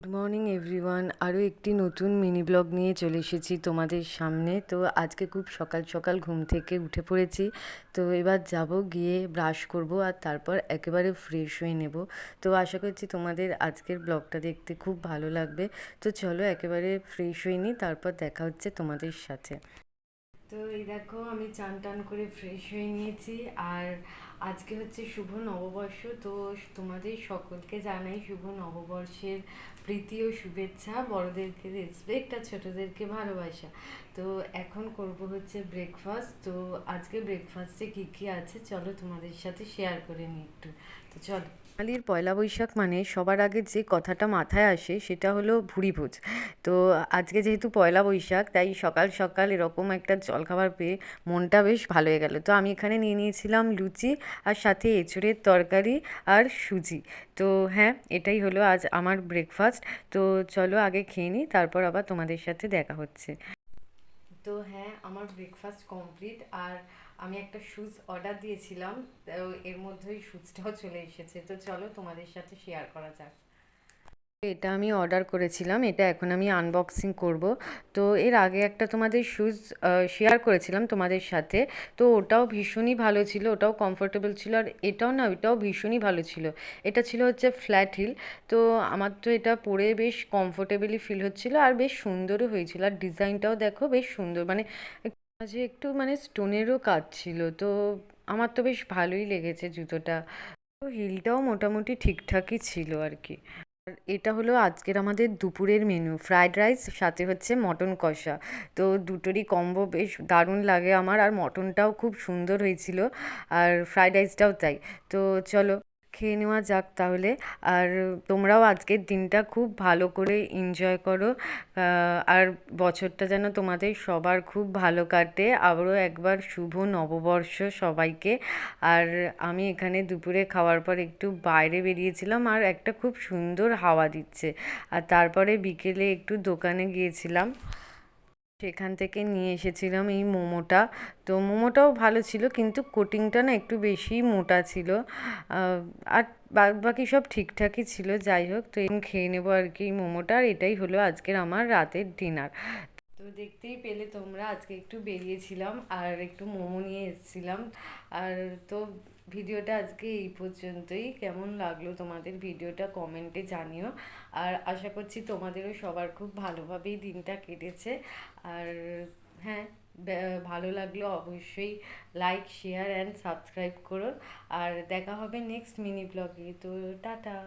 Good morning everyone, আরও একটি নতুন মিনি ব্লগ নিয়ে চলে এসেছি তোমাদের সামনে। তো আজকে খুব সকাল সকাল ঘুম থেকে উঠে পড়েছি। তো এবার যাব, গিয়ে ব্রাশ করব আর তারপর একেবারে ফ্রেশ হয়ে নেব। তো আশা করছি তোমাদের আজকের ব্লগটা দেখতে খুব ভালো লাগবে। তো চলো একেবারে ফ্রেশ হয়ে নিই, তারপর দেখা হচ্ছে তোমাদের সাথে। তো এই দেখো, আমি চান টান করে ফ্রেশ হয়ে নিয়েছি। আর আজকে হচ্ছে শুভ নববর্ষ। তো তোমাদের সকলকে জানাই শুভ নববর্ষের প্রীতি ও শুভেচ্ছা। বড়দেরকে রেসপেক্ট আর ছোটদেরকে ভালোবাসা। তো এখন করব হচ্ছে ব্রেকফাস্ট। তো আজকে ব্রেকফাস্টে কী কী আছে চলো তোমাদের সাথে শেয়ার করে নিই একটু। তো চলো। বাঙালির পয়লা বৈশাখ মানে সবার আগে যে কথাটা মাথায় আসে সেটা হলো ভুরিভোজ। তো আজকে যেহেতু পয়লা বৈশাখ, তাই সকাল সকাল এরকম একটা জলখাবার পেয়ে মনটা বেশ ভালো হয়ে গেল। তো আমি এখানে নিয়ে নিয়েছিলাম লুচি আর সাথে এঁচুড়ের তরকারি আর সুজি। তো হ্যাঁ, এটাই হলো আজ আমার ব্রেকফাস্ট। তো চলো আগে খেয়ে নিই, তারপর আবার তোমাদের সাথে দেখা হচ্ছে। তো হ্যাঁ, আমার ব্রেকফাস্ট কমপ্লিট। আর আমি একটা শুজ অর্ডার দিয়েছিলাম, তো এর মধ্যেই শুজটাও চলে এসেছে। তো চলো তোমাদের সাথে শেয়ার করা যাক। এটা আমি অর্ডার করেছিলাম, এটা এখন আমি আনবক্সিং করব। তো এর আগে একটা তোমাদের শুজ শেয়ার করেছিলাম তোমাদের সাথে। তো ওটাও ভীষণই ভালো ছিল, ওটাও কমফোর্টেবল ছিল। আর এটাও না, ওটাও ভীষণই ভালো ছিল। এটা ছিল হচ্ছে ফ্ল্যাট হিল। তো আমার তো এটা পরে বেশ কমফোর্টেবলি ফিল হচ্ছিল আর বেশ সুন্দরও হয়েছিল। আর ডিজাইনটাও দেখো বেশ সুন্দর, মানে মাঝে একটু মানে স্টোনেরও কাজ ছিল। তো আমার তো বেশ ভালোই লেগেছে জুতোটা। তো হিলটাও মোটামুটি ঠিকঠাকই ছিল আর কি। আর এটা হলো আজকের আমাদের দুপুরের মেনু, ফ্রাইড রাইস সাথে হচ্ছে মটন কষা। তো দুটোরই কম্বো বেশ দারুণ লাগে আমার। আর মটনটাও খুব সুন্দর হয়েছিল, আর ফ্রাইড রাইসটাও তাই। তো চলো খেয়ে নেওয়া যাক তাহলে। আর তোমরাও আজকের দিনটা খুব ভালো করে এনজয় করো। আর বছরটা যেন তোমাদের সবার খুব ভালো কাটে। আবারও একবার শুভ নববর্ষ সবাইকে। আর আমি এখানে দুপুরে খাওয়ার পর একটু বাইরে বেরিয়েছিলাম, আর একটা খুব সুন্দর হাওয়া দিচ্ছে। আর তারপরে বিকেলে একটু দোকানে গিয়েছিলাম, সেখান থেকে নিয়ে এসেছিলাম এই মোমোটা। তো মোমোটাও ভালো ছিল, কিন্তু কোটিংটা না একটু বেশি মোটা ছিল। আর বাদ বাকি সব ঠিকঠাকই ছিল। যাই হোক, তো এখন খেয়ে নেবো আর কি এই মোমোটা। আর এটাই হলো আজকের আমার রাতের ডিনার। তো দেখতেই পেলে তোমরা, আজকে একটু বেরিয়েছিলাম আর একটু মোমো নিয়ে এসেছিলাম। আর তো ভিডিওটা আজকে এই পর্যন্তই। কেমন লাগলো তোমাদের ভিডিওটা কমেন্টে জানিও। আর আশা করছি তোমাদেরও সবার খুব ভালোভাবেই দিনটা কেটেছে। আর হ্যাঁ, ভালো লাগলো অবশ্যই লাইক শেয়ার অ্যান্ড সাবস্ক্রাইব করো। আর দেখা হবে নেক্সট মিনি ব্লগে। তো টাটা।